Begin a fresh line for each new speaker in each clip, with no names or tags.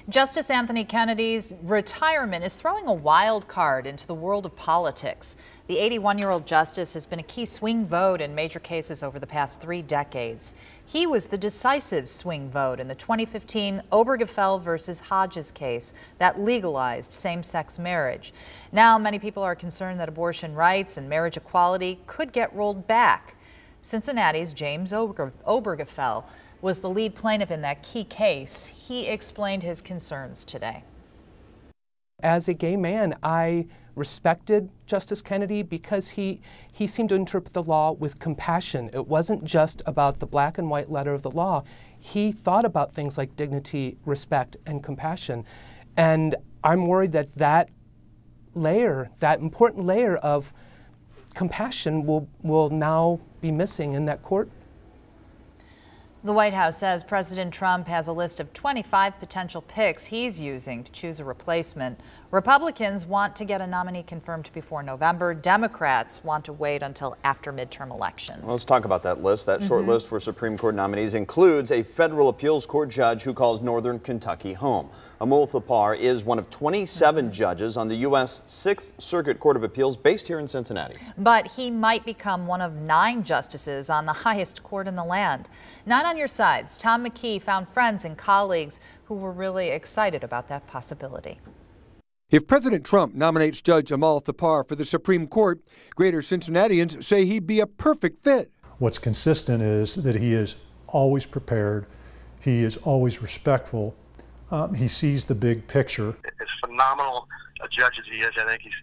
Justice Anthony Kennedy's retirement is throwing a wild card into the world of politics. The 81-year-old justice has been a key swing vote in major cases over the past 3 decades. He was the decisive swing vote in the 2015 Obergefell versus Hodges case that legalized same-sex marriage. Now, many people are concerned that abortion rights and marriage equality could get rolled back. Cincinnati's James Obergefell was the lead plaintiff in that key case. He explained his concerns today.
As a gay man, I respected Justice Kennedy because he seemed to interpret the law with compassion. It wasn't just about the black and white letter of the law. He thought about things like dignity, respect, and compassion. And I'm worried that that important layer of compassion will now be missing in that court.
The White House says President Trump has a list of 25 potential picks he's using to choose a replacement. Republicans want to get a nominee confirmed before November. Democrats want to wait until after midterm elections.
Well, let's talk about that list. That short list for Supreme Court nominees includes a federal appeals court judge who calls Northern Kentucky home. Amul Thapar is one of 27 judges on the U.S. 6th Circuit Court of Appeals based here in Cincinnati.
But he might become one of 9 justices on the highest court in the land. 9 on your sides. Tom McKee found friends and colleagues who were really excited about that possibility.
If President Trump nominates Judge Amul Thapar for the Supreme Court, Greater Cincinnatians say he'd be a perfect fit.
What's consistent is that he is always prepared, he is always respectful, he sees the big picture.
As phenomenal a judge as he is, I think he's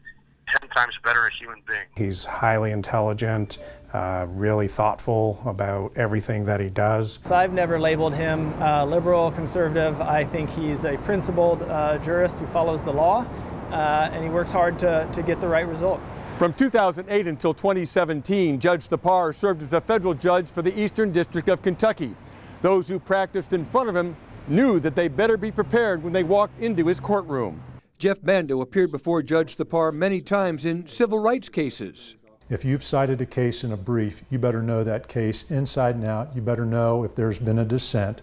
10 times better a human being.
He's highly intelligent, really thoughtful about everything that he does.
So I've never labeled him liberal, conservative. I think he's a principled jurist who follows the law, and he works hard to get the right result.
From 2008 until 2017, Judge Thapar served as a federal judge for the Eastern District of Kentucky. Those who practiced in front of him knew that they better be prepared when they walked into his courtroom. Jeff Bando appeared before Judge Thapar many times in civil rights cases.
If you've cited a case in a brief, you better know that case inside and out. You better know if there's been a dissent.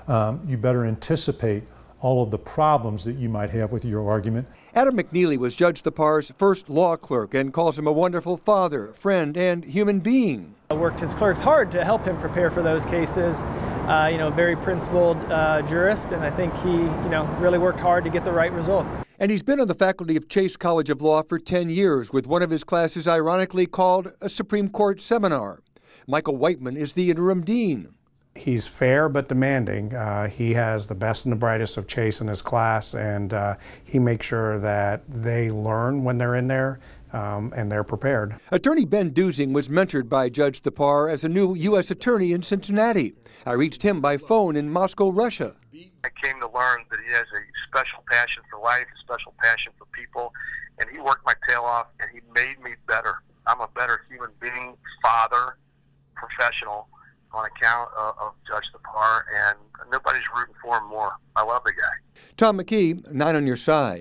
You better anticipate all of the problems that you might have with your argument.
Adam McNeely was Judge Thapar's first law clerk and calls him a wonderful father, friend, and human being.
I worked his clerks hard to help him prepare for those cases. Very principled jurist, and I think he, really worked hard to get the right result.
And he's been on the faculty of Chase College of Law for 10 years, with one of his classes ironically called a Supreme Court seminar. Michael Whiteman is the interim dean.
He's fair but demanding. He has the best and the brightest of Chase in his class, and he makes sure that they learn when they're in there and they're prepared.
Attorney Ben Dusing was mentored by Judge Thapar as a new U.S. attorney in Cincinnati. I reached him by phone in Moscow, Russia.
I came to learn that he has a special passion for life, a special passion for people, and he worked my tail off, and he made me better. I'm a better human being, father, professional, on account of Judge Thapar, and nobody's rooting for him more. I love the guy.
Tom McKee, 9 on your side.